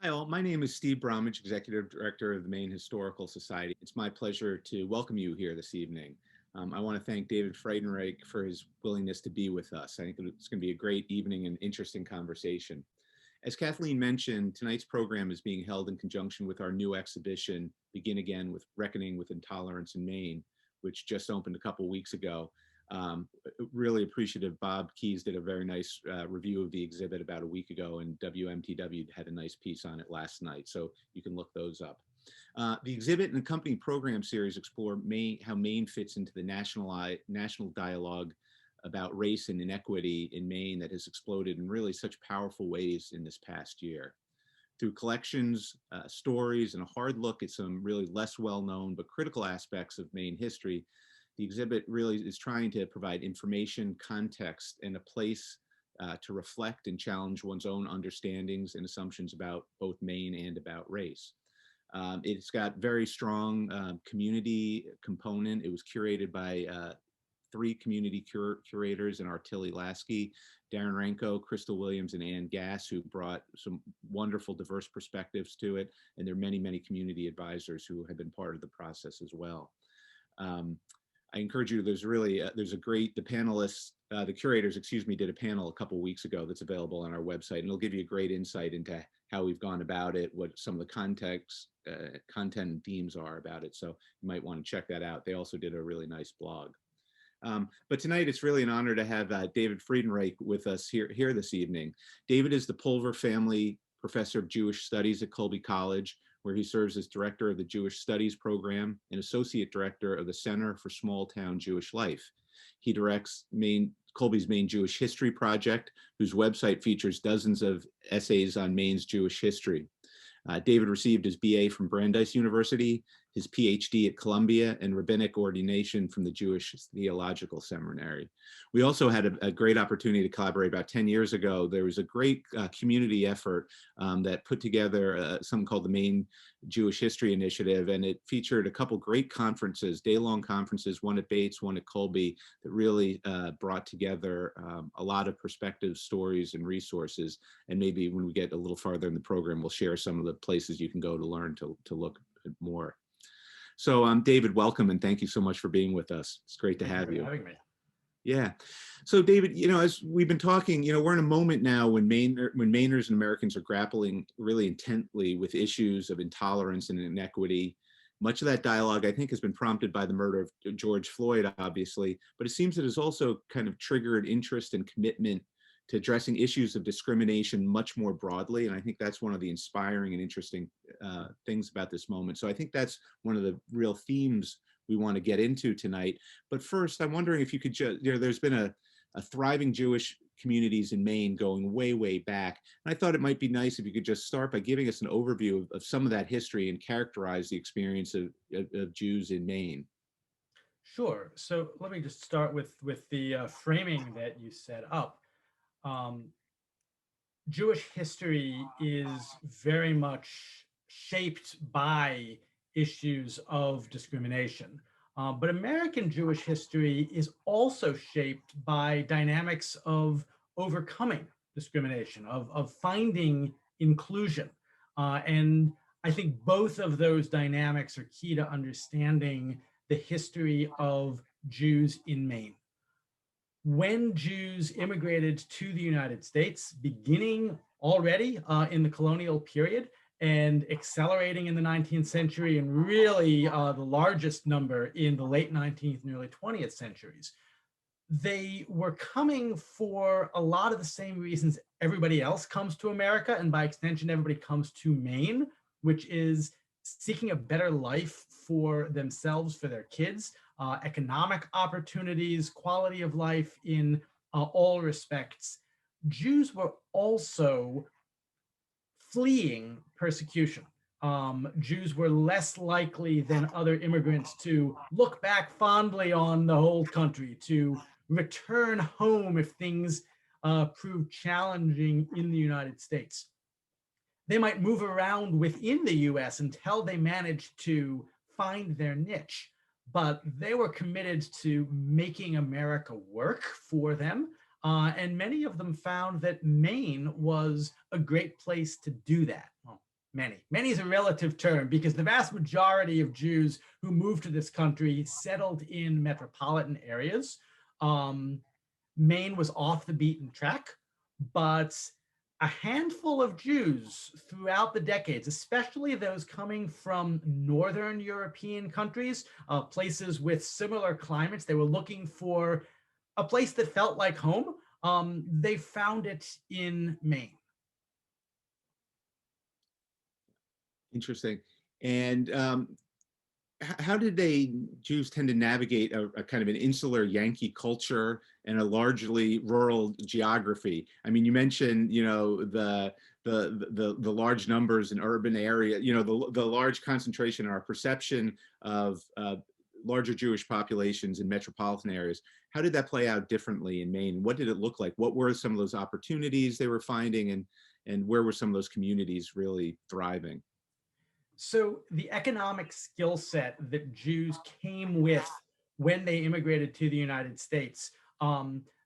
Hi, all. My name is Steve Bromwich, Executive Director of the Maine Historical Society. It's my pleasure to welcome you here this evening. I want to thank David Freidenreich for his willingness to be with us. I think it's going to be a great evening and interesting conversation. As Kathleen mentioned, tonight's program is being held in conjunction with our new exhibition, Begin Again with Reckoning with Intolerance in Maine, which just opened a couple weeks ago. Really appreciative. Bob Keys did a very nice review of the exhibit about a week ago, and WMTW had a nice piece on it last night, so you can look those up. The exhibit and accompanying program series explore how Maine fits into the national dialogue about race and inequity in Maine that has exploded in really such powerful ways in this past year. Through collections, stories, and a hard look at some really less well-known but critical aspects of Maine history, the exhibit really is trying to provide information, context, and a place to reflect and challenge one's own understandings and assumptions about both Maine and about race. It's got very strong community component. It was curated by three community curators in Artilly Lasky, Darren Renko, Crystal Williams, and Ann Gass, who brought some wonderful diverse perspectives to it. And there are many, many community advisors who have been part of the process as well. I encourage you, there's a great, the panelists, the curators, excuse me, did a panel a couple weeks ago that's available on our website, and it'll give you a great insight into how we've gone about it, what some of the context, content and themes are about it. So you might want to check that out. They also did a really nice blog. But tonight it's really an honor to have David Freidenreich with us here this evening. David is the Pulver Family Professor of Jewish Studies at Colby College, where he serves as director of the Jewish Studies program and associate director of the Center for Small Town Jewish Life. He directs Colby's Maine Jewish History Project, whose website features dozens of essays on Maine's Jewish history. David received his BA from Brandeis University, his PhD at Columbia, and rabbinic ordination from the Jewish Theological Seminary. We also had a great opportunity to collaborate about 10 years ago. There was a great community effort that put together something called the Maine Jewish History Initiative, and it featured a couple great conferences, day-long conferences, one at Bates, one at Colby, that really brought together a lot of perspectives, stories, and resources. And maybe when we get a little farther in the program, we'll share some of the places you can go to learn to look at more. So David, welcome, and thank you so much for being with us. It's great to have you. Thank you for having me. Yeah. So David, as we've been talking, we're in a moment now when Mainers and Americans are grappling really intently with issues of intolerance and inequity. Much of that dialogue, I think, has been prompted by the murder of George Floyd, obviously, but it seems it has also kind of triggered interest and commitment to addressing issues of discrimination much more broadly. And I think that's one of the inspiring and interesting things about this moment. So I think that's one of the real themes we want to get into tonight. But first, I'm wondering if you could just, there's been a thriving Jewish communities in Maine going way, way back. And I thought it might be nice if you could just start by giving us an overview of some of that history and characterize the experience of Jews in Maine. Sure. So let me just start with the framing that you set up. Jewish history is very much shaped by issues of discrimination. But American Jewish history is also shaped by dynamics of overcoming discrimination, of finding inclusion. And I think both of those dynamics are key to understanding the history of Jews in Maine. When Jews immigrated to the United States, beginning already in the colonial period and accelerating in the 19th century, and really the largest number in the late 19th and early 20th centuries, they were coming for a lot of the same reasons everybody else comes to America, and by extension, everybody comes to Maine, which is seeking a better life for themselves, for their kids, economic opportunities, quality of life in all respects. Jews were also fleeing persecution. Jews were less likely than other immigrants to look back fondly on the whole country, to return home if things proved challenging in the United States. They might move around within the US until they managed to find their niche, but they were committed to making America work for them. And many of them found that Maine was a great place to do that. Well, Many is a relative term because the vast majority of Jews who moved to this country settled in metropolitan areas. Um, Maine was off the beaten track, but a handful of Jews throughout the decades, especially those coming from Northern European countries, places with similar climates, they were looking for a place that felt like home. They found it in Maine. Interesting. And how did they Jews tend to navigate a kind of an insular Yankee culture and a largely rural geography? I mean, you mentioned, the large numbers in urban area, the large concentration or perception of larger Jewish populations in metropolitan areas. How did that play out differently in Maine? What did it look like? What were some of those opportunities they were finding, and where were some of those communities really thriving? So the economic skill set that Jews came with when they immigrated to the United States,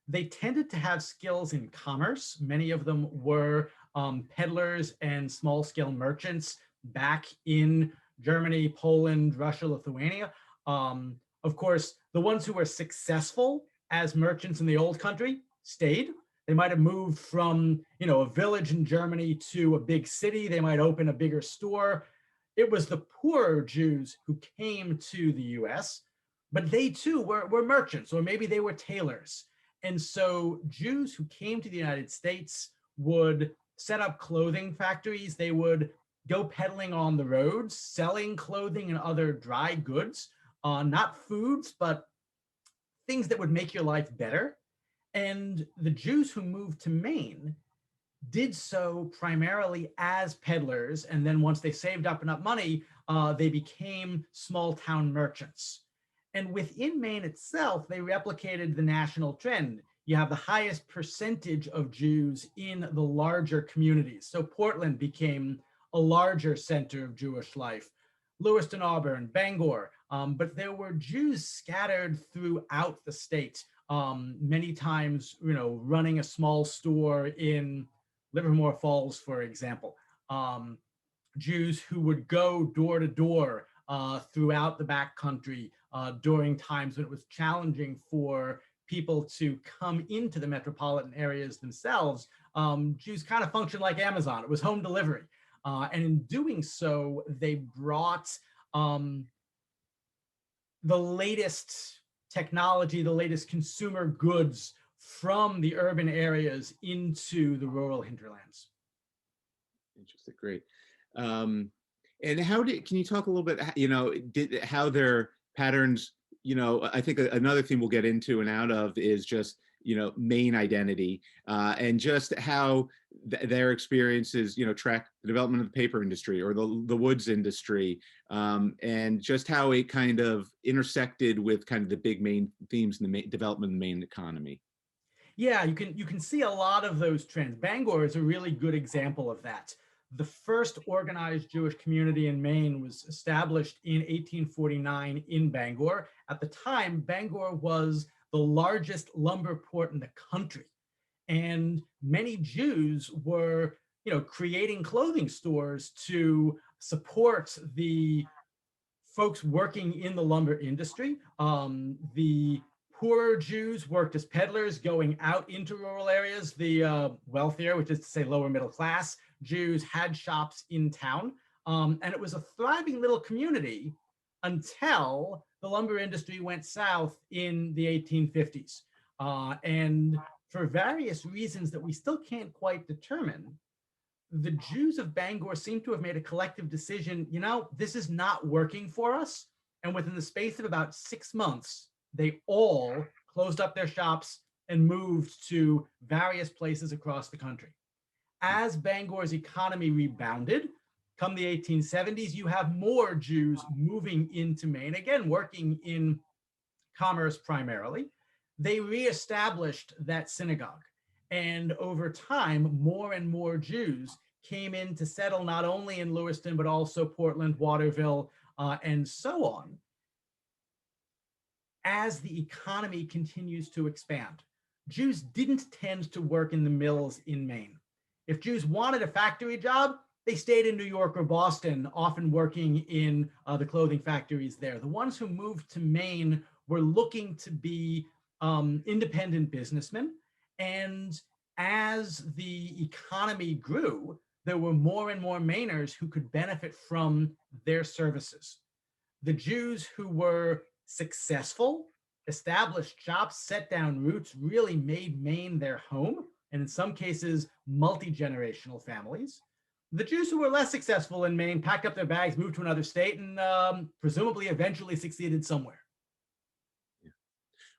they tended to have skills in commerce. Many of them were peddlers and small scale merchants back in Germany, Poland, Russia, Lithuania. Of course, the ones who were successful as merchants in the old country stayed. They might have moved from, a village in Germany to a big city. They might open a bigger store. It was the poorer Jews who came to the US, but they too were merchants, or maybe they were tailors. And so Jews who came to the United States would set up clothing factories. They would go peddling on the roads, selling clothing and other dry goods, not foods, but things that would make your life better. And the Jews who moved to Maine did so primarily as peddlers. And then once they saved up enough money, they became small town merchants. And within Maine itself, they replicated the national trend. You have the highest percentage of Jews in the larger communities. So Portland became a larger center of Jewish life. Lewiston, Auburn, Bangor, but there were Jews scattered throughout the state. Many times, running a small store in Livermore Falls, for example. Jews who would go door to door throughout the backcountry during times when it was challenging for people to come into the metropolitan areas themselves. Jews kind of functioned like Amazon. It was home delivery. And in doing so, they brought the latest technology, the latest consumer goods from the urban areas into the rural hinterlands. Interesting, great. And can you talk a little bit, how their patterns, I think another theme we'll get into and out of is just, Maine identity, and just how their experiences, track the development of the paper industry or the woods industry, and just how it kind of intersected with kind of the big Maine themes in the development of the Maine economy. Yeah, you can see a lot of those trends. Bangor is a really good example of that. The first organized Jewish community in Maine was established in 1849 in Bangor. At the time, Bangor was the largest lumber port in the country. And many Jews were, creating clothing stores to support the folks working in the lumber industry. The poorer Jews worked as peddlers going out into rural areas. The wealthier, which is to say lower middle class Jews, had shops in town. And it was a thriving little community until the lumber industry went south in the 1850s. And for various reasons that we still can't quite determine, the Jews of Bangor seem to have made a collective decision, this is not working for us. And within the space of about 6 months, they all closed up their shops and moved to various places across the country. As Bangor's economy rebounded, come the 1870s, you have more Jews moving into Maine, again, working in commerce primarily. They reestablished that synagogue. And over time, more and more Jews came in to settle not only in Lewiston, but also Portland, Waterville, and so on. As the economy continues to expand, Jews didn't tend to work in the mills in Maine. If Jews wanted a factory job, they stayed in New York or Boston, often working in the clothing factories there. The ones who moved to Maine were looking to be independent businessmen. And as the economy grew, there were more and more Mainers who could benefit from their services. The Jews who were successful, established jobs, set down roots, really made Maine their home, and in some cases, multi-generational families. The Jews who were less successful in Maine packed up their bags, moved to another state, and presumably eventually succeeded somewhere.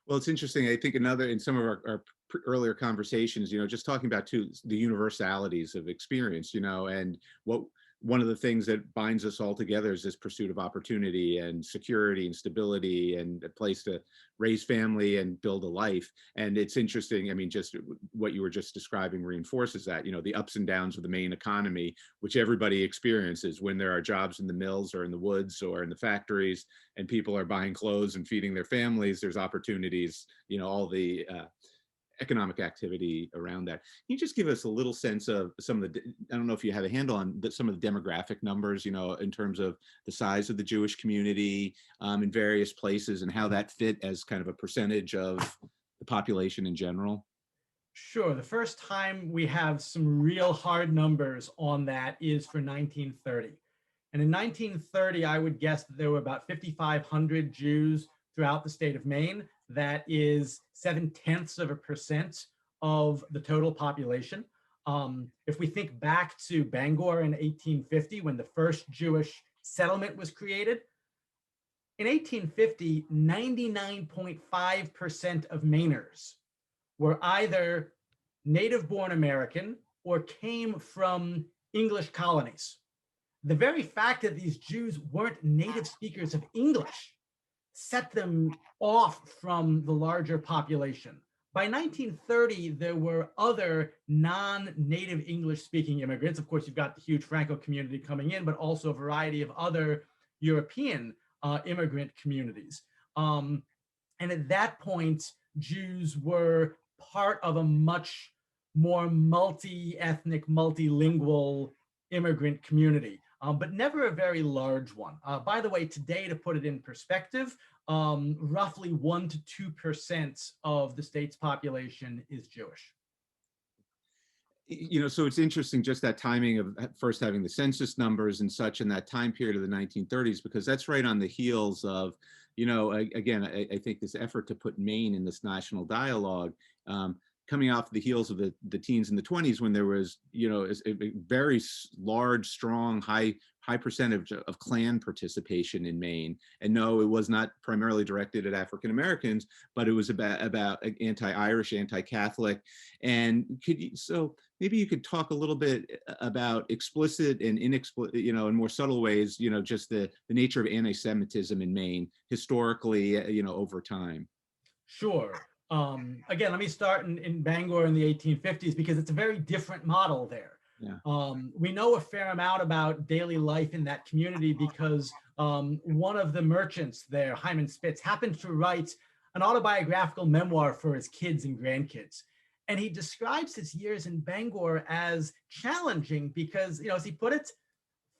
Well, it's interesting. I think another, in some of our earlier conversations, just talking about too, the universalities of experience, and what one of the things that binds us all together is this pursuit of opportunity and security and stability and a place to raise family and build a life. And it's interesting. I mean, just what you were just describing reinforces that, the ups and downs of the Maine economy, which everybody experiences when there are jobs in the mills or in the woods or in the factories, and people are buying clothes and feeding their families. There's opportunities, all the economic activity around that. Can you just give us a little sense of some of the, I don't know if you have a handle on some of the demographic numbers, in terms of the size of the Jewish community in various places and how that fit as kind of a percentage of the population in general? Sure. The first time we have some real hard numbers on that is for 1930. And in 1930, I would guess that there were about 5,500 Jews throughout the state of Maine. That is 0.7% of the total population. If we think back to Bangor in 1850, when the first Jewish settlement was created, in 1850, 99.5% of Mainers were either native-born American or came from English colonies. The very fact that these Jews weren't native speakers of English set them off from the larger population. By 1930, there were other non-native English-speaking immigrants. Of course, you've got the huge Franco community coming in, but also a variety of other European immigrant communities. And at that point, Jews were part of a much more multi-ethnic, multilingual immigrant community. But never a very large one. By the way, today, to put it in perspective, roughly 1 to 2% of the state's population is Jewish. So it's interesting just that timing of first having the census numbers and such in that time period of the 1930s, because that's right on the heels of, again, I think this effort to put Maine in this national dialogue, coming off the heels of the teens and the 20s, when there was, a very large, strong, high percentage of Klan participation in Maine. And no, it was not primarily directed at African Americans, but it was about anti-Irish, anti-Catholic. And so maybe you could talk a little bit about explicit and inexplicit, in more subtle ways, just the nature of anti-Semitism in Maine historically, over time. Sure. Again, let me start in Bangor in the 1850s, because it's a very different model there. Yeah. We know a fair amount about daily life in that community because one of the merchants there, Hyman Spitz, happened to write an autobiographical memoir for his kids and grandkids. And he describes his years in Bangor as challenging because, as he put it,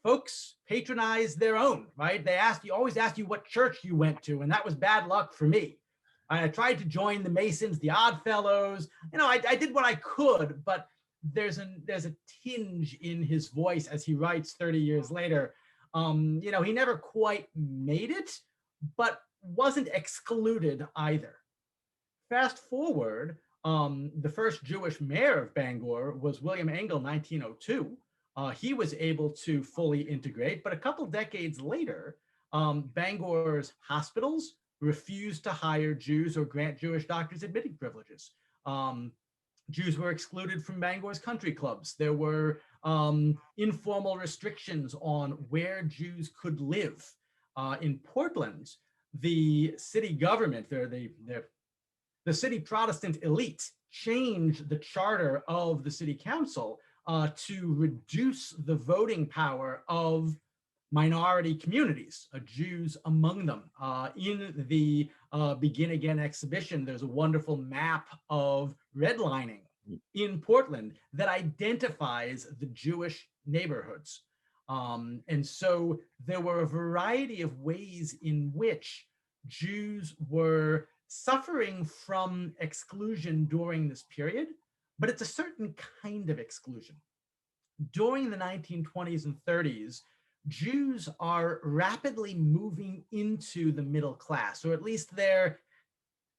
folks patronize their own, right? They always ask you what church you went to, and that was bad luck for me. I tried to join the Masons, the Odd Fellows. I did what I could, but there's a tinge in his voice as he writes 30 years later. He never quite made it, but wasn't excluded either. Fast forward, the first Jewish mayor of Bangor was William Engel, 1902. He was able to fully integrate, but a couple decades later, Bangor's hospitals refused to hire Jews or grant Jewish doctors admitting privileges. Jews were excluded from Bangor's country clubs. There were informal restrictions on where Jews could live. In Portland, the city government, the city Protestant elite, changed the charter of the city council to reduce the voting power of minority communities, Jews among them. In the Begin Again exhibition, there's a wonderful map of redlining in Portland that identifies the Jewish neighborhoods. And so there were a variety of ways in which Jews were suffering from exclusion during this period, but it's a certain kind of exclusion. During the 1920s and 30s, Jews are rapidly moving into the middle class, or at least they're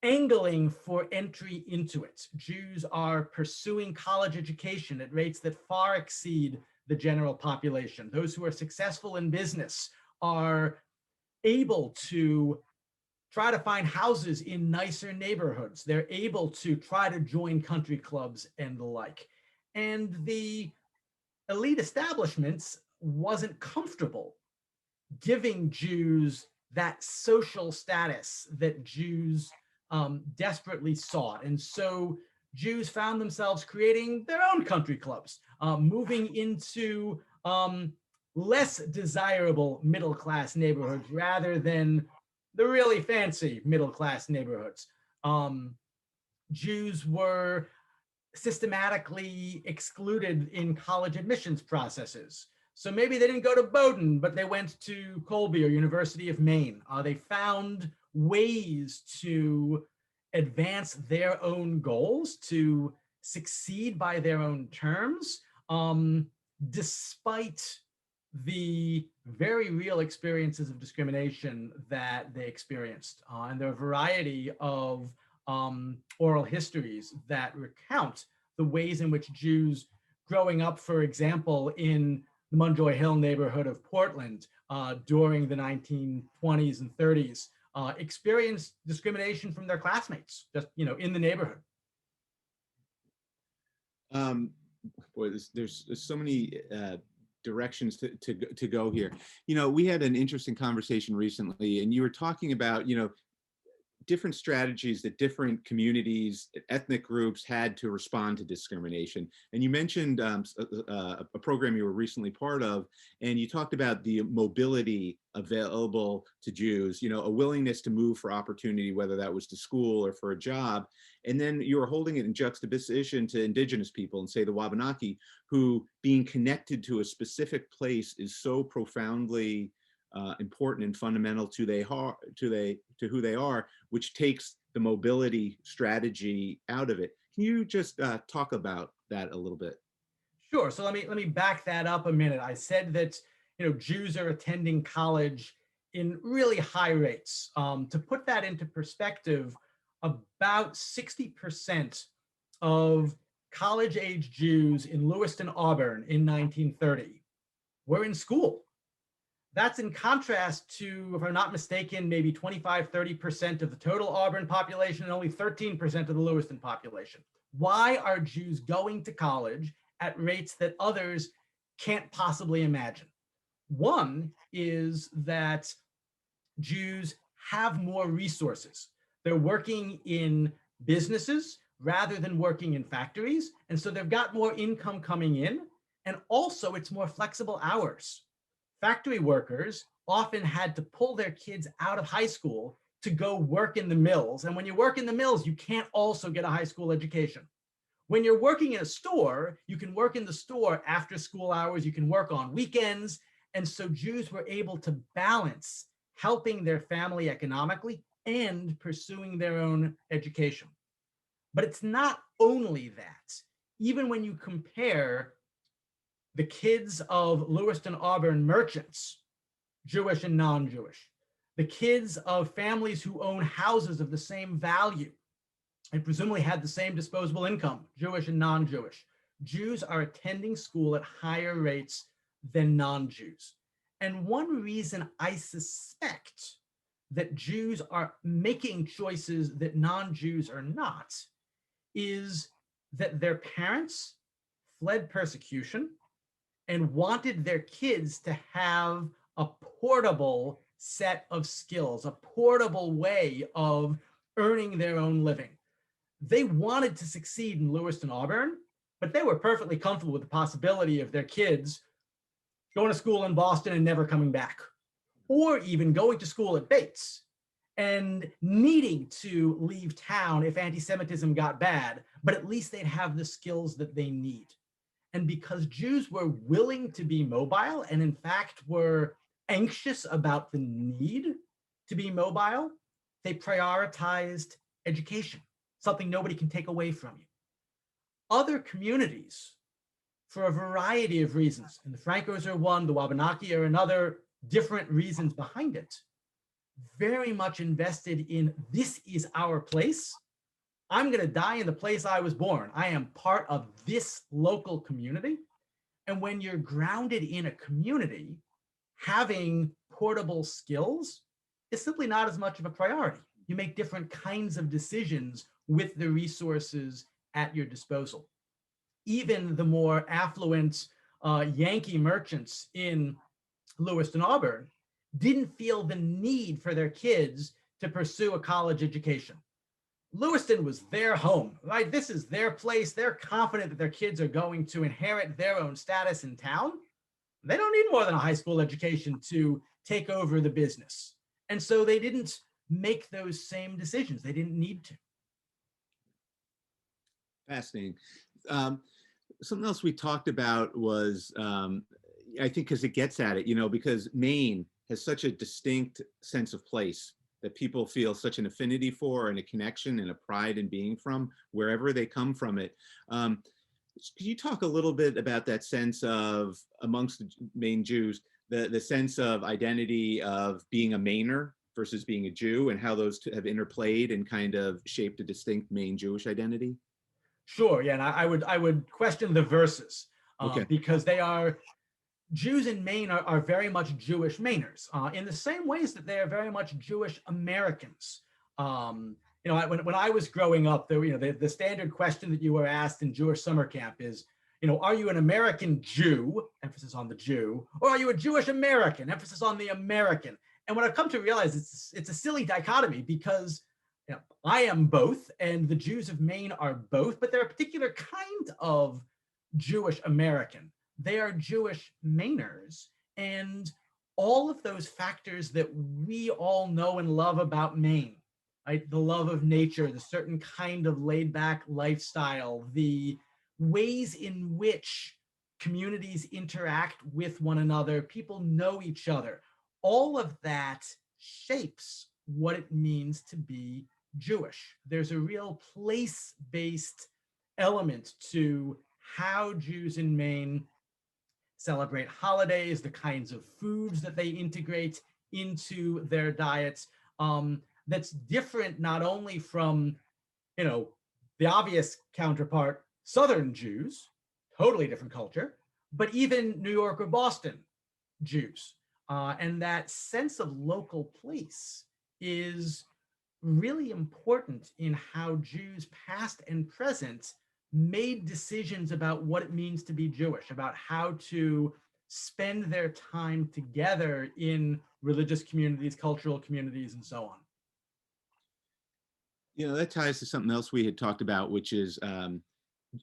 angling for entry into it. Jews are pursuing college education at rates that far exceed the general population. Those who are successful in business are able to try to find houses in nicer neighborhoods. They're able to try to join country clubs and the like. And the elite establishments wasn't comfortable giving Jews that social status that Jews desperately sought. And so Jews found themselves creating their own country clubs, moving into less desirable middle-class neighborhoods rather than the really fancy middle-class neighborhoods. Jews were systematically excluded in college admissions processes. So maybe they didn't go to Bowdoin, but they went to Colby or University of Maine. They found ways to advance their own goals, to succeed by their own terms, despite the very real experiences of discrimination that they experienced. And there are a variety of oral histories that recount the ways in which Jews growing up, for example, in the Munjoy Hill neighborhood of Portland during the 1920s and 30s experienced discrimination from their classmates, just in the neighborhood. Boy, there's so many directions to go here. We had an interesting conversation recently, and you were talking about different strategies that different communities, ethnic groups had to respond to discrimination. And you mentioned a program you were recently part of, and you talked about the mobility available to Jews, a willingness to move for opportunity, whether that was to school or for a job. And then you were holding it in juxtaposition to indigenous people, and say the Wabanaki, who being connected to a specific place is so profoundly important and fundamental to who they are, which takes the mobility strategy out of it. Can you just talk about that a little bit? Sure. So let me back that up a minute. I said that Jews are attending college in really high rates. To put that into perspective, about 60% of college-age Jews in Lewiston, Auburn in 1930 were in school. That's in contrast to, if I'm not mistaken, maybe 25, 30% of the total Auburn population and only 13% of the Lewiston population. Why are Jews going to college at rates that others can't possibly imagine? One is that Jews have more resources. They're working in businesses rather than working in factories. And so they've got more income coming in. And also it's more flexible hours. Factory workers often had to pull their kids out of high school to go work in the mills. And when you work in the mills, you can't also get a high school education. When you're working in a store, you can work in the store after school hours, you can work on weekends. And so Jews were able to balance helping their family economically and pursuing their own education. But it's not only that. Even when you compare the kids of Lewiston Auburn merchants, Jewish and non-Jewish, the kids of families who own houses of the same value and presumably had the same disposable income, Jewish and non-Jewish, Jews are attending school at higher rates than non-Jews. And one reason I suspect that Jews are making choices that non-Jews are not is that their parents fled persecution and wanted their kids to have a portable set of skills, a portable way of earning their own living. They wanted to succeed in Lewiston, Auburn, but they were perfectly comfortable with the possibility of their kids going to school in Boston and never coming back, or even going to school at Bates and needing to leave town if anti-Semitism got bad, but at least they'd have the skills that they need. And because Jews were willing to be mobile and in fact were anxious about the need to be mobile, they prioritized education, something nobody can take away from you. Other communities, for a variety of reasons, and the Francos are one, the Wabanaki are another, different reasons behind it, very much invested in this is our place. I'm going to die in the place I was born. I am part of this local community. And when you're grounded in a community, having portable skills is simply not as much of a priority. You make different kinds of decisions with the resources at your disposal. Even the more affluent Yankee merchants in Lewiston, Auburn, didn't feel the need for their kids to pursue a college education. Lewiston was their home, right? This is their place. They're confident that their kids are going to inherit their own status in town. They don't need more than a high school education to take over the business. And so they didn't make those same decisions. They didn't need to. Fascinating. Something else we talked about was, I think, because it gets at it, because Maine has such a distinct sense of place that people feel such an affinity for and a connection and a pride in being from wherever they come from it. Can you talk a little bit about that sense of, amongst the Maine Jews, the sense of identity of being a Mainer versus being a Jew, and how those two have interplayed and kind of shaped a distinct Maine Jewish identity? Sure, yeah, and I would question the verses Okay. because they are, Jews in Maine are very much Jewish Mainers in the same ways that they are very much Jewish Americans. When I was growing up, the standard question that you were asked in Jewish summer camp is, are you an American Jew, emphasis on the Jew, or are you a Jewish American, emphasis on the American? And what I've come to realize, it's a silly dichotomy because I am both, and the Jews of Maine are both, but they're a particular kind of Jewish American. They are Jewish Mainers, and all of those factors that we all know and love about Maine, right? The love of nature, the certain kind of laid back lifestyle, the ways in which communities interact with one another, people know each other, all of that shapes what it means to be Jewish. There's a real place-based element to how Jews in Maine celebrate holidays, the kinds of foods that they integrate into their diets. That's different not only from, the obvious counterpart, Southern Jews, totally different culture, but even New York or Boston Jews. And that sense of local place is really important in how Jews past and present made decisions about what it means to be Jewish, about how to spend their time together in religious communities, cultural communities, and so on. That ties to something else we had talked about, which is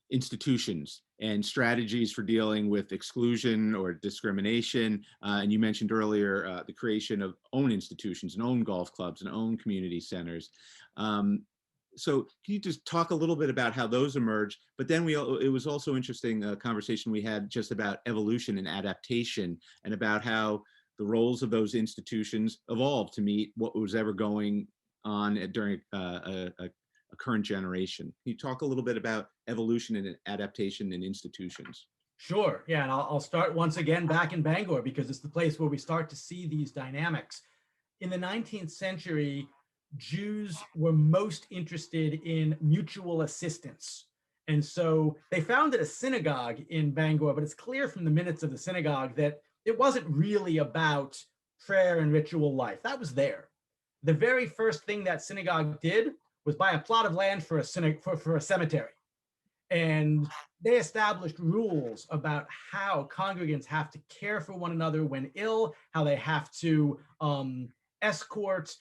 institutions and strategies for dealing with exclusion or discrimination. And you mentioned earlier the creation of own institutions and own golf clubs and own community centers. So can you just talk a little bit about how those emerged? But then it was also interesting, a conversation we had just about evolution and adaptation, and about how the roles of those institutions evolved to meet what was ever going on during a current generation. Can you talk a little bit about evolution and adaptation in institutions? Sure, yeah, and I'll start once again back in Bangor because it's the place where we start to see these dynamics. In the 19th century, Jews were most interested in mutual assistance. And so they founded a synagogue in Bangor, but it's clear from the minutes of the synagogue that it wasn't really about prayer and ritual life. That was there. The very first thing that synagogue did was buy a plot of land for a cemetery. And they established rules about how congregants have to care for one another when ill, how they have to escort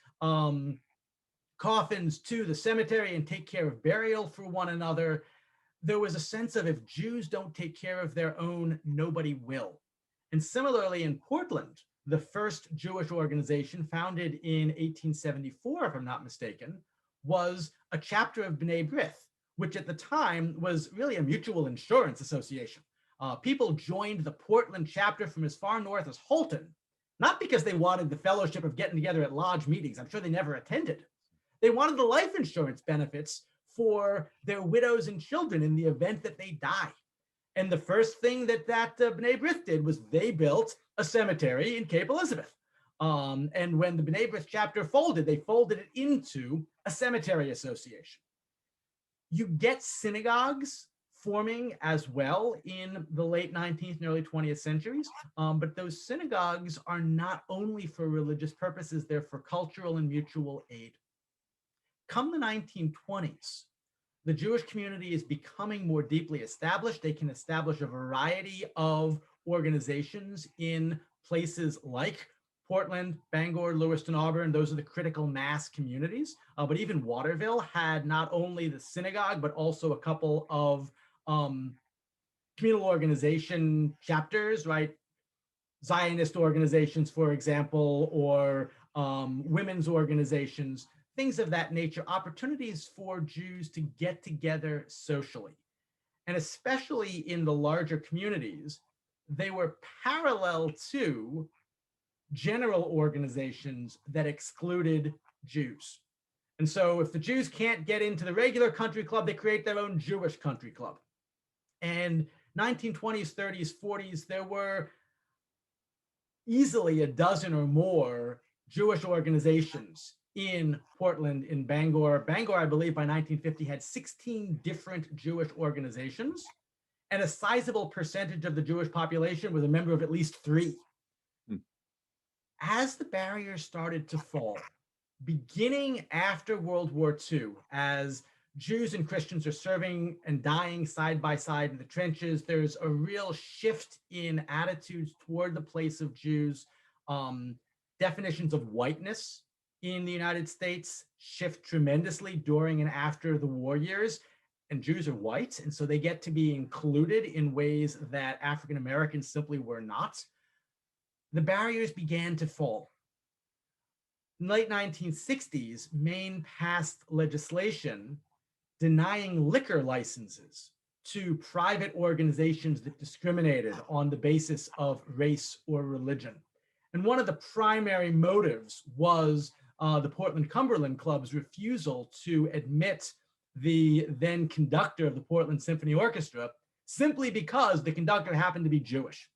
coffins to the cemetery and take care of burial for one another. There was a sense of, if Jews don't take care of their own, nobody will. And similarly in Portland, the first Jewish organization, founded in 1874, if I'm not mistaken, was a chapter of B'nai B'rith, which at the time was really a mutual insurance association. People joined the Portland chapter from as far north as Holton, not because they wanted the fellowship of getting together at lodge meetings. I'm sure they never attended. They wanted the life insurance benefits for their widows and children in the event that they die. And the first thing that B'nai B'rith did was they built a cemetery in Cape Elizabeth. And when the B'nai B'rith chapter folded, they folded it into a cemetery association. You get synagogues forming as well in the late 19th and early 20th centuries, but those synagogues are not only for religious purposes, they're for cultural and mutual aid. Come the 1920s, the Jewish community is becoming more deeply established. They can establish a variety of organizations in places like Portland, Bangor, Lewiston, Auburn. Those are the critical mass communities. But even Waterville had not only the synagogue, but also a couple of communal organization chapters, right? Zionist organizations, for example, or women's organizations, things of that nature, opportunities for Jews to get together socially. And especially in the larger communities, they were parallel to general organizations that excluded Jews. And so if the Jews can't get into the regular country club, they create their own Jewish country club. And 1920s, 30s, 40s, there were easily a dozen or more Jewish organizations in Portland, in Bangor. Bangor, I believe, by 1950 had 16 different Jewish organizations, and a sizable percentage of the Jewish population was a member of at least 3. As the barriers started to fall, beginning after World War II, as Jews and Christians are serving and dying side by side in the trenches, there's a real shift in attitudes toward the place of Jews. Definitions of whiteness in the United States shift tremendously during and after the war years, and Jews are white, and so they get to be included in ways that African Americans simply were not. The barriers began to fall. In the late 1960s, Maine passed legislation denying liquor licenses to private organizations that discriminated on the basis of race or religion. And one of the primary motives was the Portland Cumberland Club's refusal to admit the then conductor of the Portland Symphony Orchestra, simply because the conductor happened to be Jewish.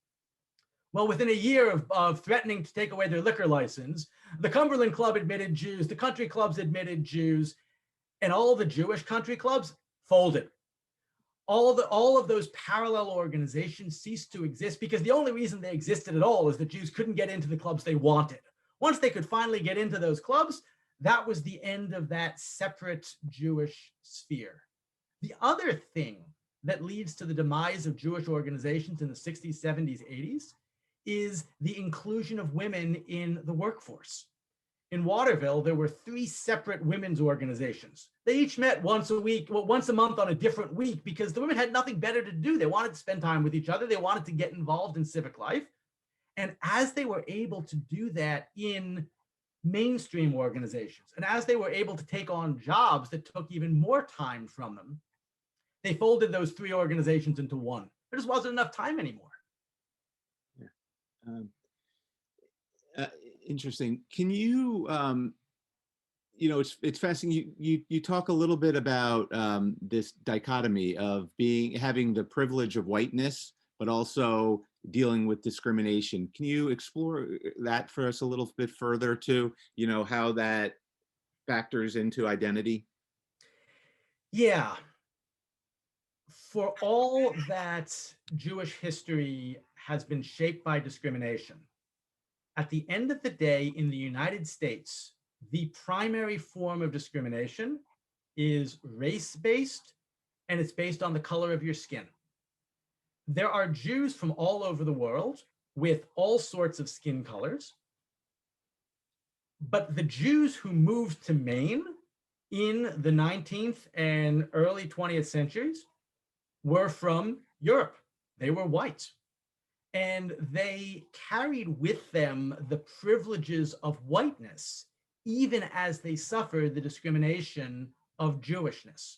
Well, within a year of threatening to take away their liquor license, the Cumberland Club admitted Jews, the country clubs admitted Jews, and all the Jewish country clubs folded. All of those parallel organizations ceased to exist because the only reason they existed at all is that Jews couldn't get into the clubs they wanted. Once they could finally get into those clubs, that was the end of that separate Jewish sphere. The other thing that leads to the demise of Jewish organizations in the 60s, 70s, 80s is the inclusion of women in the workforce. In Waterville, there were 3 separate women's organizations. They each met once a month on a different week, because the women had nothing better to do. They wanted to spend time with each other. They wanted to get involved in civic life. And as they were able to do that in mainstream organizations, and as they were able to take on jobs that took even more time from them, they folded those 3 organizations into one. There just wasn't enough time anymore. Interesting. Can you, it's fascinating. You talk a little bit about this dichotomy of having the privilege of whiteness, but also dealing with discrimination. Can you explore that for us a little bit further too? How that factors into identity? Yeah. For all that Jewish history has been shaped by discrimination, at the end of the day, in the United States, the primary form of discrimination is race-based, and it's based on the color of your skin. There are Jews from all over the world with all sorts of skin colors, but the Jews who moved to Maine in the 19th and early 20th centuries were from Europe. They were white. and they carried with them the privileges of whiteness, even as they suffered the discrimination of Jewishness.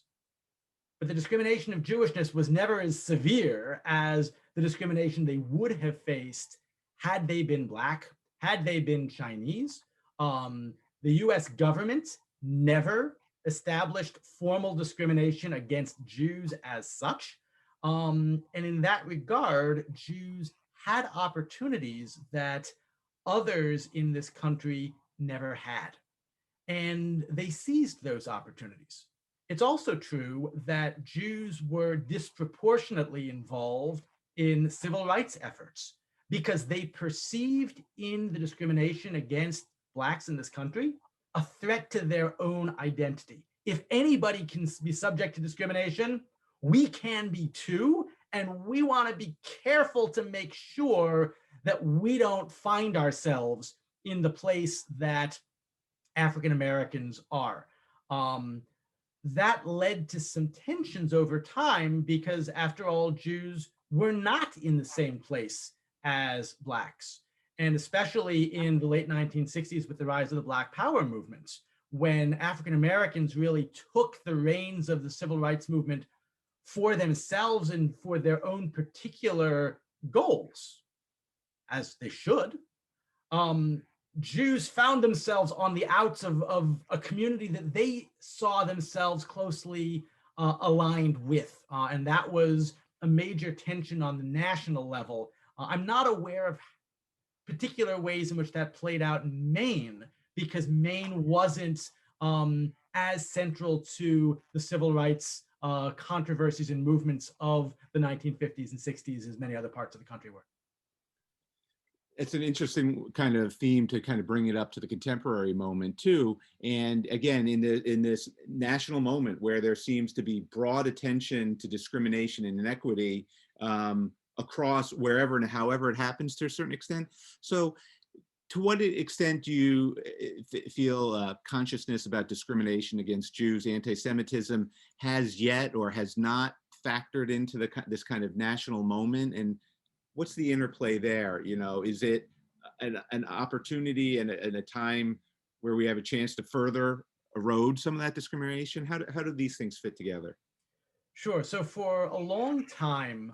But the discrimination of Jewishness was never as severe as the discrimination they would have faced had they been Black, had they been Chinese. The US government never established formal discrimination against Jews as such. And in that regard, Jews had opportunities that others in this country never had. And they seized those opportunities. It's also true that Jews were disproportionately involved in civil rights efforts because they perceived in the discrimination against Blacks in this country a threat to their own identity. If anybody can be subject to discrimination, we can be too. And we want to be careful to make sure that we don't find ourselves in the place that African Americans are. That led to some tensions over time because, after all, Jews were not in the same place as Blacks. And especially in the late 1960s with the rise of the Black Power movement, when African Americans really took the reins of the civil rights movement for themselves and for their own particular goals, as they should, Jews found themselves on the outs of a community that they saw themselves closely aligned with. And that was a major tension on the national level. I'm not aware of particular ways in which that played out in Maine, because Maine wasn't as central to the civil rights controversies and movements of the 1950s and 60s as many other parts of the country were. It's an interesting kind of theme to kind of bring it up to the contemporary moment too. And again, in this national moment where there seems to be broad attention to discrimination and inequity across wherever and however it happens to a certain extent. So to what extent do you feel consciousness about discrimination against Jews, anti-Semitism has yet or has not factored into this kind of national moment? And what's the interplay there? You know, is it an opportunity and a time where we have a chance to further erode some of that discrimination? How do these things fit together? Sure. So for a long time,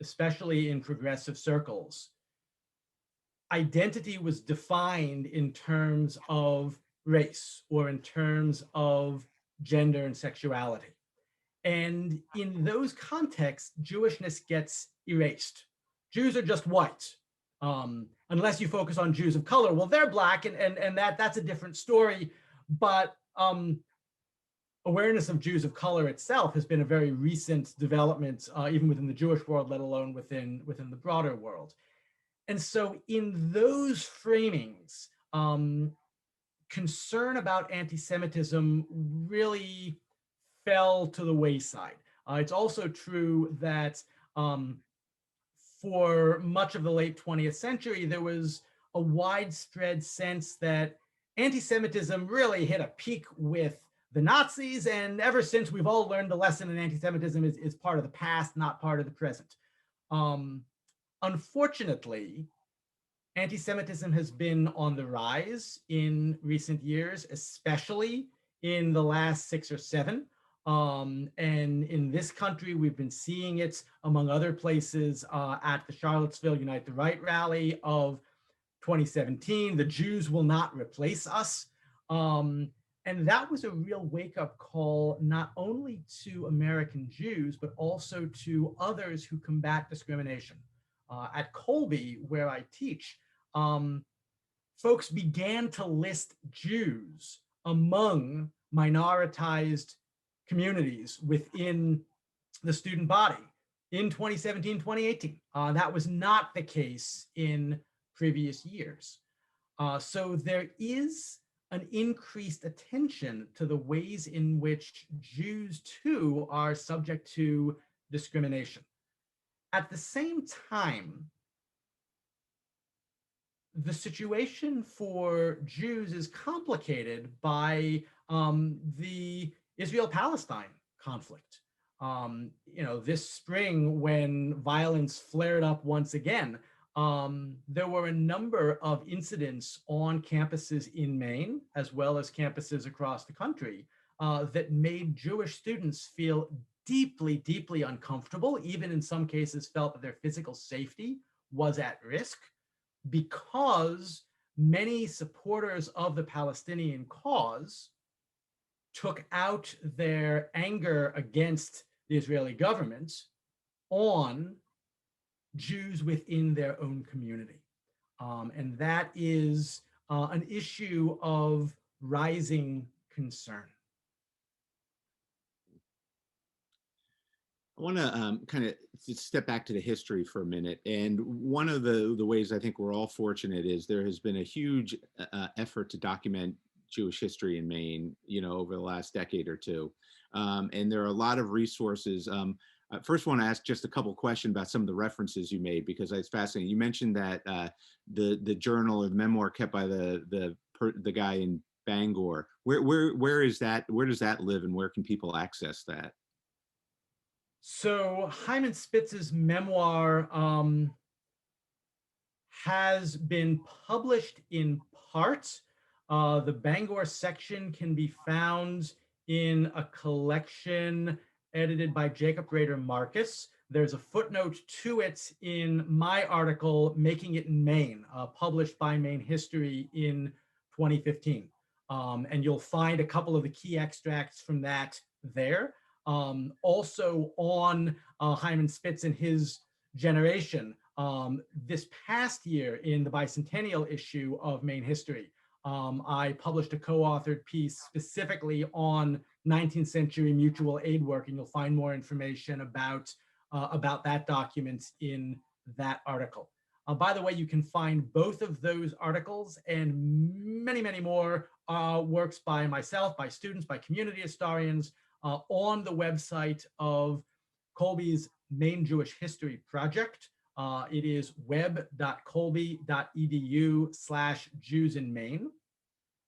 especially in progressive circles, identity was defined in terms of race or in terms of gender and sexuality. And in those contexts, Jewishness gets erased. Jews are just white, unless you focus on Jews of color. Well, they're Black, and that's a different story. But awareness of Jews of color itself has been a very recent development, even within the Jewish world, let alone within the broader world. And so in those framings, concern about anti-Semitism really fell to the wayside. It's also true that for much of the late 20th century, there was a widespread sense that anti-Semitism really hit a peak with the Nazis, and ever since we've all learned the lesson that anti-Semitism is part of the past, not part of the present. Unfortunately, anti-Semitism has been on the rise in recent years, especially in the last 6 or 7. And in this country, we've been seeing it, among other places, at the Charlottesville Unite the Right rally of 2017. The Jews will not replace us. And that was a real wake-up call, not only to American Jews, but also to others who combat discrimination. At Colby, where I teach, folks began to list Jews among minoritized communities within the student body in 2017, 2018. That was not the case in previous years. So there is an increased attention to the ways in which Jews too are subject to discrimination. At the same time, the situation for Jews is complicated by the Israel-Palestine conflict. This spring when violence flared up once again, there were a number of incidents on campuses in Maine, as well as campuses across the country, that made Jewish students feel deeply, deeply uncomfortable, even in some cases felt that their physical safety was at risk because many supporters of the Palestinian cause took out their anger against the Israeli government on Jews within their own community. And that is an issue of rising concern. I want to kind of step back to the history for a minute. And one of the ways I think we're all fortunate is there has been a huge effort to document Jewish history in Maine, over the last decade or two. And there are a lot of resources. I first want to ask just a couple questions about some of the references you made, because it's fascinating. You mentioned that the journal or the memoir kept by the guy in Bangor. Where is that? Where does that live, and where can people access that? So Hyman Spitz's memoir has been published in part. The Bangor section can be found in a collection edited by Jacob Rader Marcus. There's a footnote to it in my article, Making It in Maine, published by Maine History in 2015. And you'll find a couple of the key extracts from that there. Also on Hyman Spitz and his generation, this past year in the bicentennial issue of Maine History, I published a co-authored piece specifically on 19th century mutual aid work, and you'll find more information about that document in that article. By the way, you can find both of those articles and many, many more works by myself, by students, by community historians on the website of Colby's Maine Jewish History Project. It is web.colby.edu/Jews in Maine.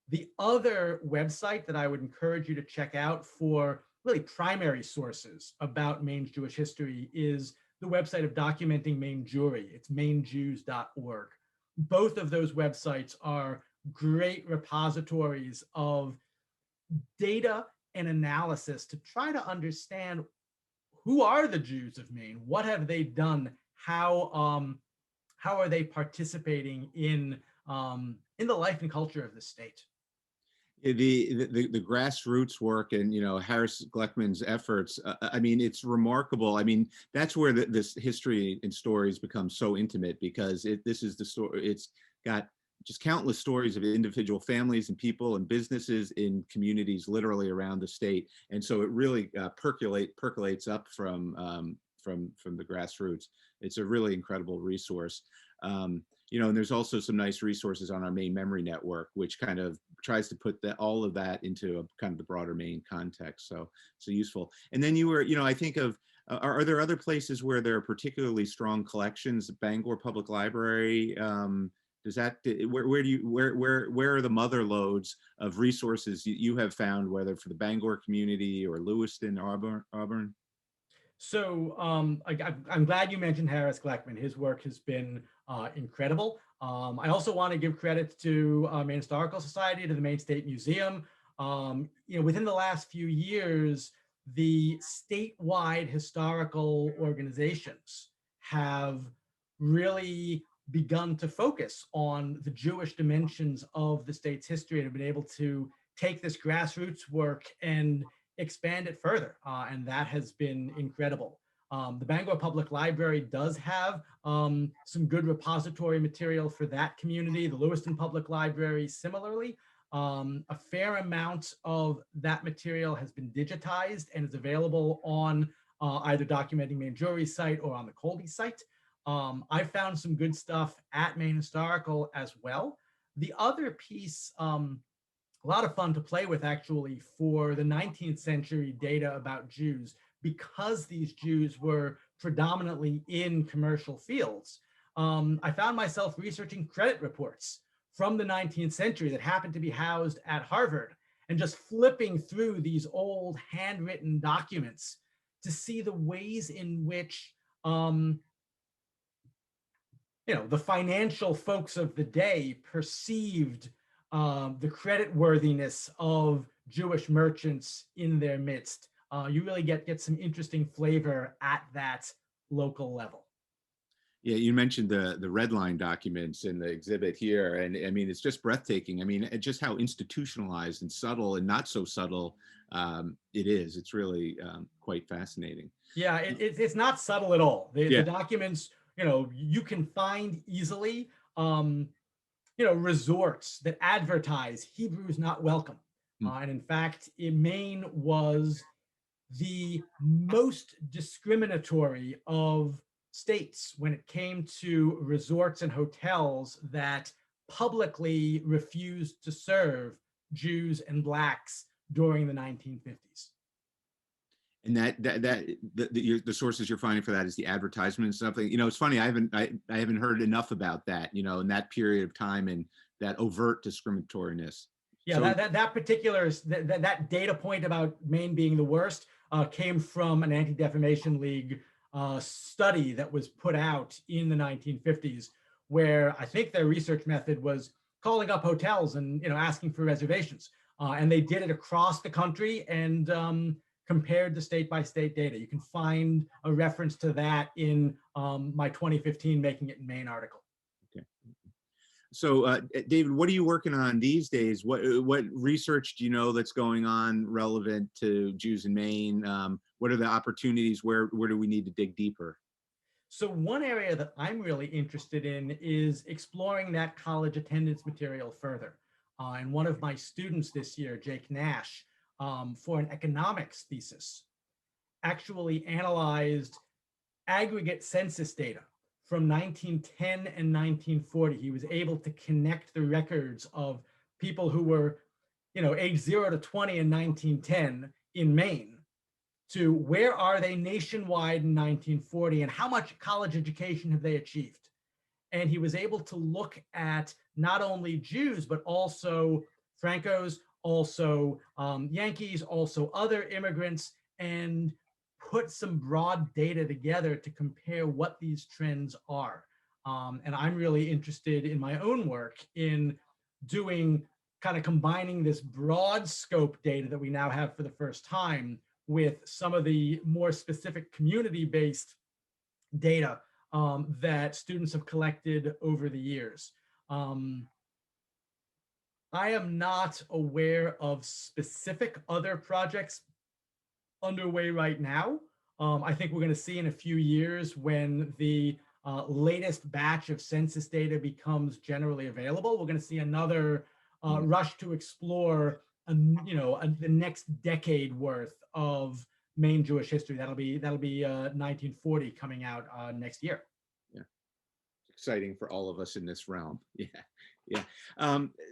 The other website that I would encourage you to check out for really primary sources about Maine's Jewish history is the website of Documenting Maine Jewry. It's mainejews.org. Both of those websites are great repositories of data and analysis to try to understand who are the Jews of Maine, what have they done, how are they participating in the life and culture of the state. The grassroots work and Harris Gleckman's efforts, I mean, it's remarkable. I mean, that's where this history and stories become so intimate, because this is the story. It's got just countless stories of individual families and people and businesses in communities literally around the state, and so it really percolates up from the grassroots. It's a really incredible resource. And there's also some nice resources on our Maine Memory Network, which kind of tries to put all of that into a kind of the broader Maine context. So useful. And then you were, I think of, are there other places where there are particularly strong collections? Bangor Public Library, where are the mother loads of resources you have found, whether for the Bangor community or Lewiston, Auburn? So I'm glad you mentioned Harris Gleckman. His work has been incredible. I also want to give credit to Maine Historical Society, to the Maine State Museum. Within the last few years, the statewide historical organizations have really begun to focus on the Jewish dimensions of the state's history and have been able to take this grassroots work and expand it further, and that has been incredible. The Bangor Public Library does have some good repository material for that community. The Lewiston Public Library, similarly. A fair amount of that material has been digitized and is available on either Documenting Maine Jewry's site or on the Colby site. I found some good stuff at Maine Historical as well. The other piece, a lot of fun to play with actually, for the 19th century data about Jews, because these Jews were predominantly in commercial fields. I found myself researching credit reports from the 19th century that happened to be housed at Harvard, and just flipping through these old handwritten documents to see the ways in which the financial folks of the day perceived the creditworthiness of Jewish merchants in their midst. You really get some interesting flavor at that local level. Yeah, you mentioned the red line documents in the exhibit here, and I mean it's just breathtaking. I mean, just how institutionalized and subtle and not so subtle it is. It's really quite fascinating. Yeah, it's not subtle at all. The Yeah. documents, you can find easily, resorts that advertise Hebrews not welcome. Hmm. And in fact, Maine was the most discriminatory of states when it came to resorts and hotels that publicly refused to serve Jews and Blacks during the 1950s. And the sources you're finding for that is the advertisement and stuff. It's funny. I haven't heard enough about that. In that period of time and that overt discriminatoriness. Yeah, So, that particular that data point about Maine being the worst came from an Anti-Defamation League study that was put out in the 1950s, where I think their research method was calling up hotels and asking for reservations, and they did it across the country and compared the state by state data. You can find a reference to that in my 2015 Making It in Maine article. okay. So, David, what are you working on these days? What research do you know that's going on relevant to Jews in Maine? What are the opportunities? Where do we need to dig deeper? So one area that I'm really interested in is exploring that college attendance material further. And one of my students this year, Jake Nash, for an economics thesis, actually analyzed aggregate census data from 1910 and 1940. He was able to connect the records of people who were, age 0 to 20 in 1910 in Maine to where are they nationwide in 1940 and how much college education have they achieved. And he was able to look at not only Jews, but also Francos, also Yankees, also other immigrants, and put some broad data together to compare what these trends are. And I'm really interested in my own work in doing kind of combining this broad scope data that we now have for the first time with some of the more specific community-based data that students have collected over the years. I am not aware of specific other projects underway right now. I think we're going to see in a few years when the latest batch of census data becomes generally available, we're going to see another rush to explore the next decade worth of Maine Jewish history. That'll be 1940 coming out next year. Yeah, exciting for all of us in this realm. Yeah, yeah.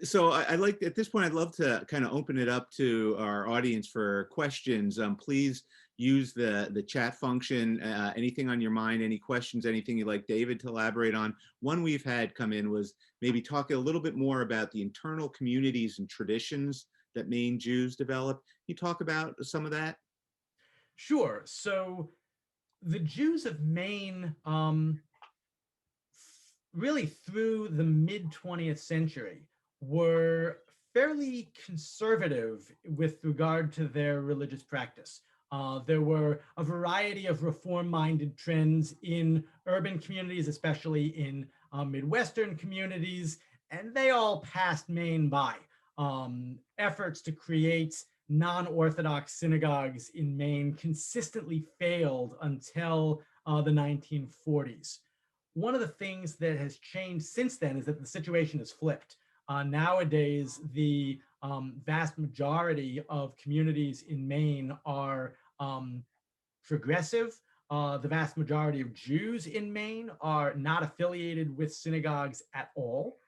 So I like at this point, I'd love to kind of open it up to our audience for questions. Please use the chat function. Anything on your mind? Any questions? Anything you'd like David to elaborate on? One we've had come in was maybe talk a little bit more about the internal communities and traditions that Maine Jews develop. Can you talk about some of that? Sure. So the Jews of Maine, really through the mid 20th century, were fairly conservative with regard to their religious practice. There were a variety of reform-minded trends in urban communities, especially in Midwestern communities, and they all passed Maine by. Efforts to create non-Orthodox synagogues in Maine consistently failed until the 1940s. One of the things that has changed since then is that the situation is flipped. Nowadays, the vast majority of communities in Maine are progressive. The vast majority of Jews in Maine are not affiliated with synagogues at all.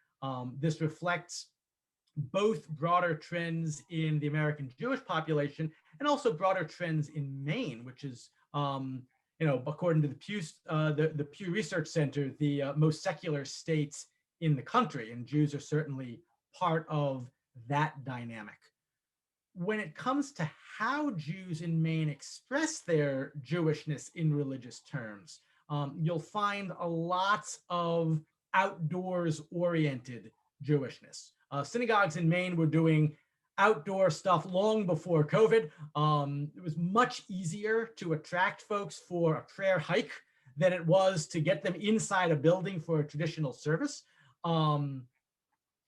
This reflects both broader trends in the American Jewish population and also broader trends in Maine, which is, according to the Pew Research Center, the most secular states in the country, and Jews are certainly part of that dynamic. when it comes to how Jews in Maine express their Jewishness in religious terms, you'll find a lot of outdoors oriented Jewishness. Synagogues in Maine were doing outdoor stuff long before COVID. It was much easier to attract folks for a prayer hike than it was to get them inside a building for a traditional service.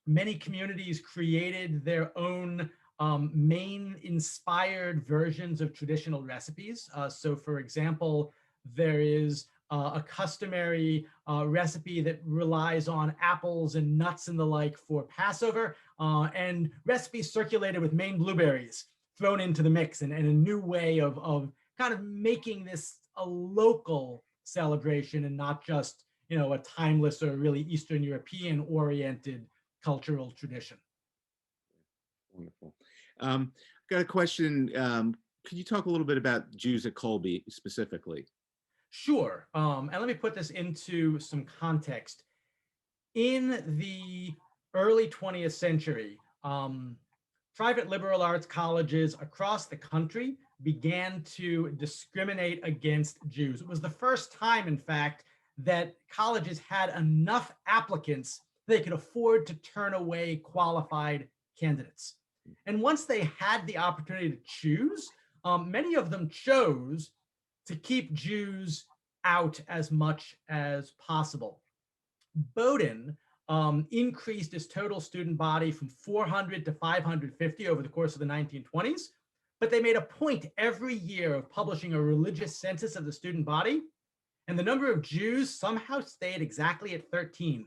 Many communities created their own Maine-inspired versions of traditional recipes. So, for example, there is a customary recipe that relies on apples and nuts and the like for Passover, and recipes circulated with Maine blueberries thrown into the mix, and a new way of kind of making this a local celebration and not just, a timeless or really Eastern European oriented cultural tradition. Wonderful. Got a question. Could you talk a little bit about Jews at Colby specifically? Sure. And let me put this into some context. In the early 20th century, private liberal arts colleges across the country began to discriminate against Jews. It was the first time, in fact, that colleges had enough applicants they could afford to turn away qualified candidates. And once they had the opportunity to choose, many of them chose to keep Jews out as much as possible. Bowdoin increased its total student body from 400 to 550 over the course of the 1920s, but they made a point every year of publishing a religious census of the student body, and the number of Jews somehow stayed exactly at 13.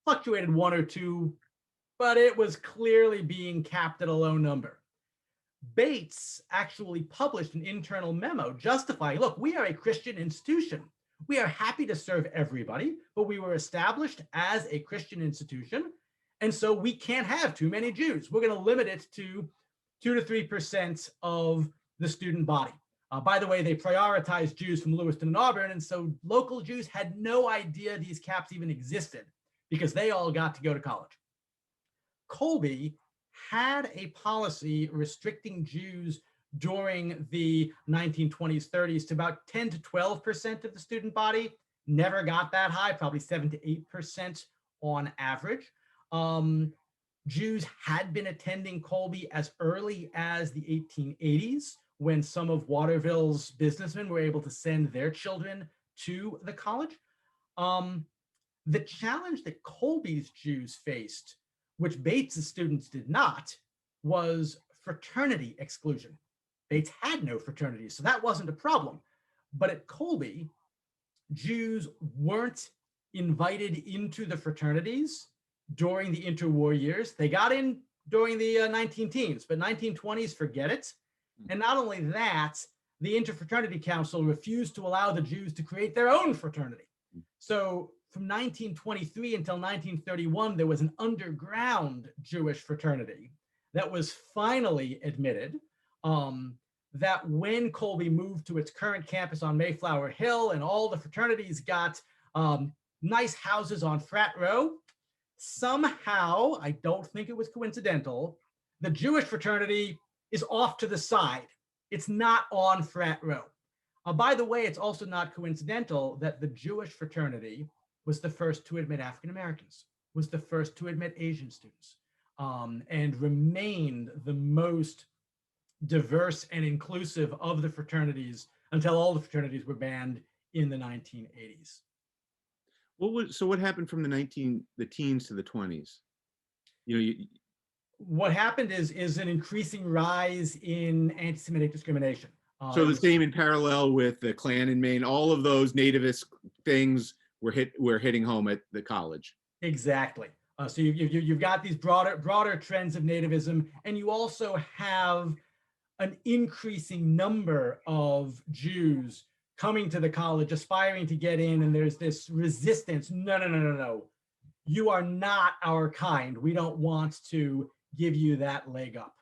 Fluctuated one or two, but it was clearly being capped at a low number. Bates actually published an internal memo justifying, look, we are a Christian institution. We are happy to serve everybody, but we were established as a Christian institution, and so we can't have too many Jews. We're going to limit it to 2 to 3% of the student body. By the way, they prioritized Jews from Lewiston and Auburn, and so local Jews had no idea these caps even existed because they all got to go to college. Colby had a policy restricting Jews during the 1920s, 30s to about 10 to 12% of the student body. Never got that high, probably 7 to 8% on average. Jews had been attending Colby as early as the 1880s, when some of Waterville's businessmen were able to send their children to the college. The challenge that Colby's Jews faced, which Bates' students did not, was fraternity exclusion. Bates had no fraternities, so that wasn't a problem. But at Colby, Jews weren't invited into the fraternities during the interwar years. They got in during the 19 teens, but 1920s, forget it. And not only that, the Interfraternity Council refused to allow the Jews to create their own fraternity. So from 1923 until 1931, there was an underground Jewish fraternity that was finally admitted. That when Colby moved to its current campus on Mayflower Hill and all the fraternities got nice houses on Frat Row, somehow, I don't think it was coincidental, the Jewish fraternity is off to the side. It's not on Frat Row. By the way, it's also not coincidental that the Jewish fraternity was the first to admit African Americans, was the first to admit Asian students, and remained the most diverse and inclusive of the fraternities until all the fraternities were banned in the 1980s. So what happened from the teens to the 20s? What happened is an increasing rise in anti-Semitic discrimination. So the same in parallel with the Klan in Maine, all of those nativist things were hitting home at the college. Exactly. So you've got these broader trends of nativism, and you also have an increasing number of Jews coming to the college, aspiring to get in, and there's this resistance. No. You are not our kind. We don't want to give you that leg up.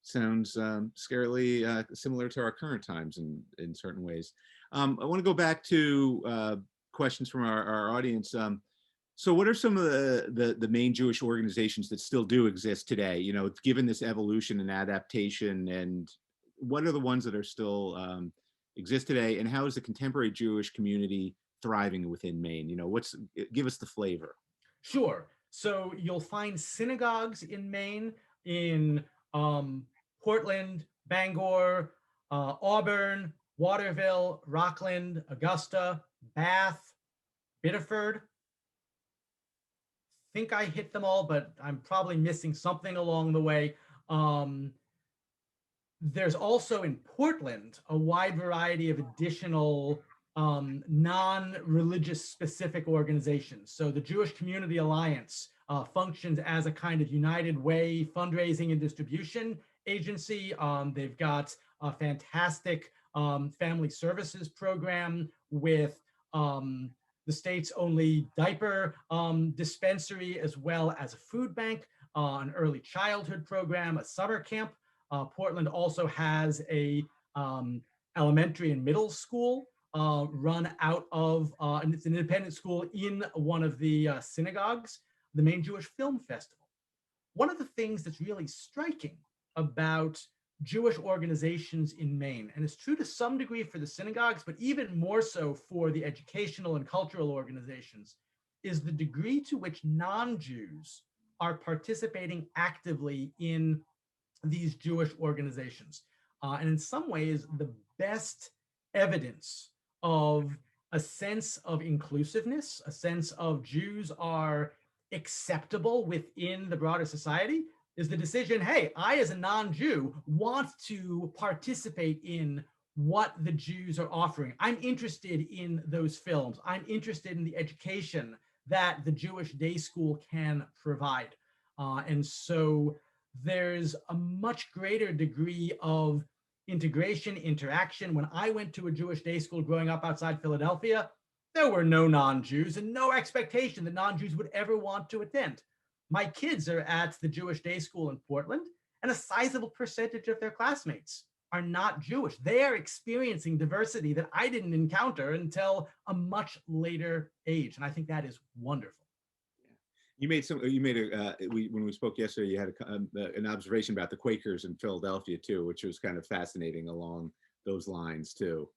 Sounds scarily similar to our current times in certain ways. I want to go back to questions from our audience. So what are some of the main Jewish organizations that still do exist today, given this evolution and adaptation, and what are the ones that are still exist today, and how is the contemporary Jewish community thriving within Maine? Give us the flavor. Sure. So you'll find synagogues in Maine, in um, Portland, Bangor, Auburn, Waterville, Rockland, Augusta, Bath, Biddeford. Think I hit them all, but I'm probably missing something along the way. Um, there's also in Portland a wide variety of additional non-religious specific organizations. So the Jewish Community Alliance functions as a kind of United Way fundraising and distribution agency. They've got a fantastic family services program with the state's only diaper dispensary, as well as a food bank, an early childhood program, a summer camp. Portland also has a elementary and middle school run out of, and it's an independent school in one of the synagogues, the Maine Jewish Film Festival. One of the things that's really striking about Jewish organizations in Maine, and it's true to some degree for the synagogues, but even more so for the educational and cultural organizations, is the degree to which non-Jews are participating actively in these Jewish organizations. And in some ways, the best evidence of a sense of inclusiveness, a sense of Jews are acceptable within the broader society, is the decision, hey, I as a non-Jew want to participate in what the Jews are offering. I'm interested in those films. I'm interested in the education that the Jewish day school can provide. And so there's a much greater degree of integration, interaction. When I went to a Jewish day school growing up outside Philadelphia, there were no non-Jews and no expectation that non-Jews would ever want to attend. My kids are at the Jewish day school in Portland, and a sizable percentage of their classmates are not Jewish. They are experiencing diversity that I didn't encounter until a much later age. And I think that is wonderful. When we spoke yesterday, you had an observation about the Quakers in Philadelphia too, which was kind of fascinating along those lines too.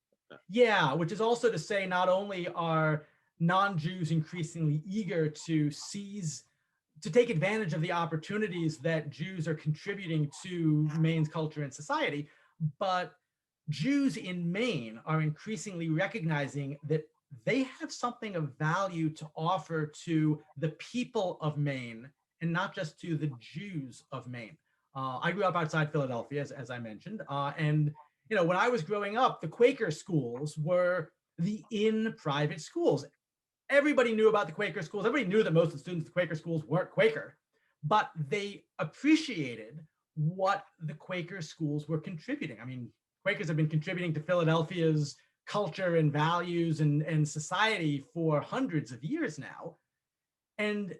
Yeah, which is also to say, not only are non-Jews increasingly eager to take advantage of the opportunities that Jews are contributing to Maine's culture and society, but Jews in Maine are increasingly recognizing that they have something of value to offer to the people of Maine and not just to the Jews of Maine. I grew up outside Philadelphia, as I mentioned, and when I was growing up, the Quaker schools were the private schools. Everybody knew about the Quaker schools. Everybody knew that most of the students at the Quaker schools weren't Quaker, but they appreciated what the Quaker schools were contributing. I mean, Quakers have been contributing to Philadelphia's culture and values and society for hundreds of years now. And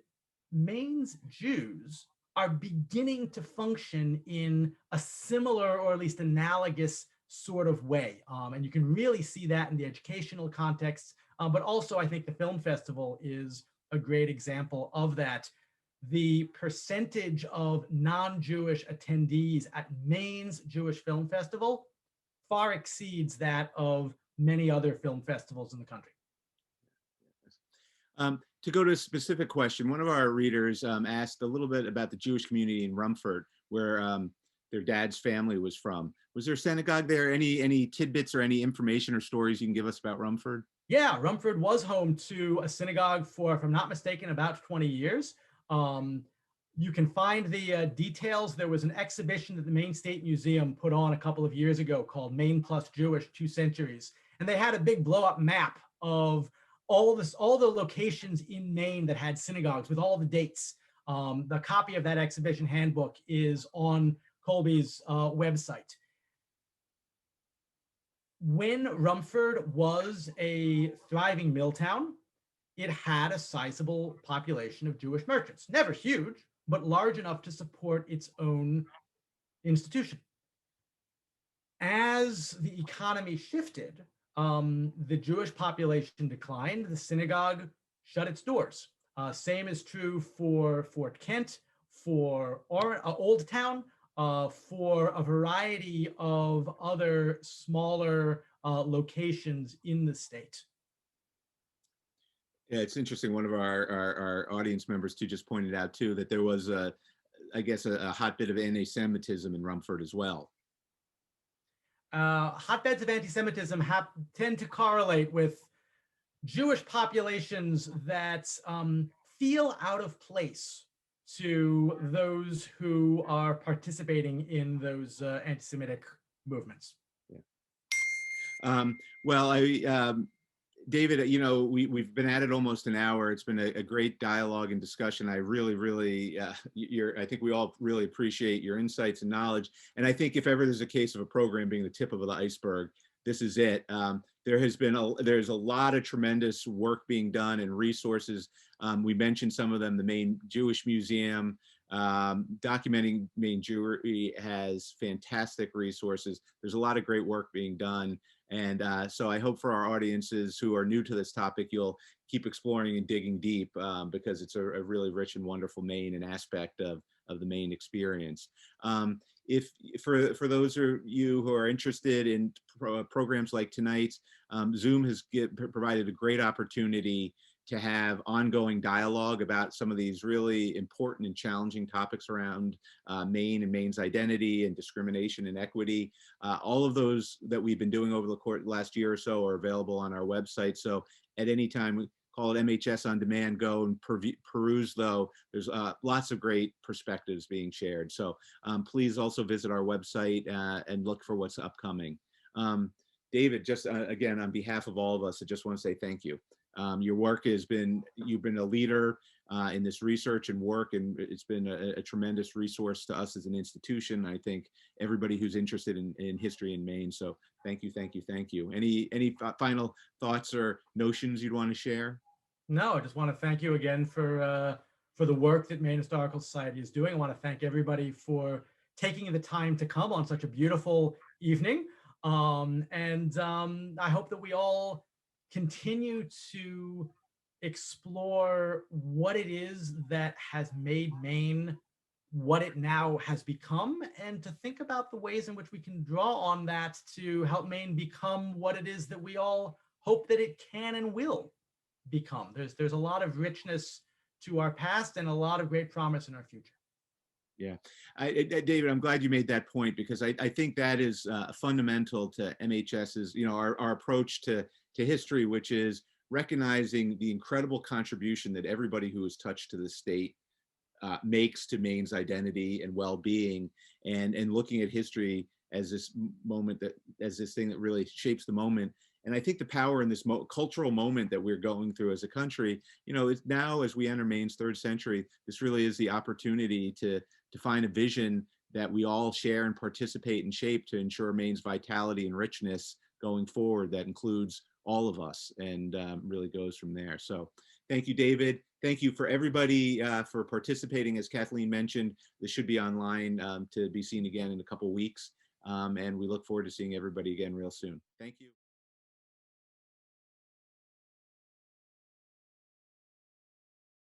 Maine's Jews are beginning to function in a similar or at least analogous sort of way. And you can really see that in the educational context. But also, I think the film festival is a great example of that. The percentage of non-Jewish attendees at Maine's Jewish Film Festival far exceeds that of many other film festivals in the country. To go to a specific question, one of our readers asked a little bit about the Jewish community in Rumford, where their dad's family was from. Was there a synagogue there? Any tidbits or any information or stories you can give us about Rumford? Yeah, Rumford was home to a synagogue for, if I'm not mistaken, about 20 years. You can find the details. There was an exhibition that the Maine State Museum put on a couple of years ago called Maine Plus Jewish, 2 Centuries. And they had a big blow up map of all the locations in Maine that had synagogues with all the dates. The copy of that exhibition handbook is on Colby's website. When Rumford was a thriving mill town, it had a sizable population of Jewish merchants. Never huge, but large enough to support its own institution. As the economy shifted, the Jewish population declined, the synagogue shut its doors. Same is true for Fort Kent, for Old Town, for a variety of other smaller locations in the state. Yeah, it's interesting. One of our audience members too just pointed out too that there was I guess a hotbed of anti-Semitism in Rumford as well. Hotbeds of anti-Semitism tend to correlate with Jewish populations that feel out of place to those who are participating in those anti-Semitic movements. Yeah. Well, David, you know, we've been at it almost an hour. It's been a great dialogue and discussion. I really, I think we all really appreciate your insights and knowledge. And I think if ever there's a case of a program being the tip of the iceberg, this is it. There's a lot of tremendous work being done and resources. We mentioned some of them. The Maine Jewish Museum, documenting Maine Jewry has fantastic resources. There's a lot of great work being done. And so I hope for our audiences who are new to this topic, you'll keep exploring and digging deep because it's a really rich and wonderful Maine and aspect of the Maine experience. If for those of you who are interested in programs like tonight's, Zoom has provided a great opportunity to have ongoing dialogue about some of these really important and challenging topics around Maine and Maine's identity and discrimination and equity. All of those that we've been doing over the last year or so are available on our website. So at any time, we call it MHS On Demand, go and peruse though. There's lots of great perspectives being shared. So please also visit our website and look for what's upcoming. David, just again, on behalf of all of us, I just want to say thank you. Your work you've been a leader in this research and work, and it's been a tremendous resource to us as an institution. I think everybody who's interested in history in Maine. So thank you, thank you, thank you. Any final thoughts or notions you'd want to share? No, I just want to thank you again for the work that Maine Historical Society is doing. I want to thank everybody for taking the time to come on such a beautiful evening. I hope that we all continue to explore what it is that has made Maine what it now has become, and to think about the ways in which we can draw on that to help Maine become what it is that we all hope that it can and will become. There's a lot of richness to our past and a lot of great promise in our future. Yeah, David, I'm glad you made that point because I think that is fundamental to MHS's, you know, our approach to history, which is recognizing the incredible contribution that everybody who is touched to the state makes to Maine's identity and well-being, and looking at history as this thing that really shapes the moment. And I think the power in this cultural moment that we're going through as a country, you know, is now as we enter Maine's third century, this really is the opportunity to find a vision that we all share and participate and shape to ensure Maine's vitality and richness going forward that includes all of us and really goes from there. So thank you, David. Thank you for everybody for participating. As Kathleen mentioned, this should be online to be seen again in a couple weeks. And we look forward to seeing everybody again real soon. Thank you.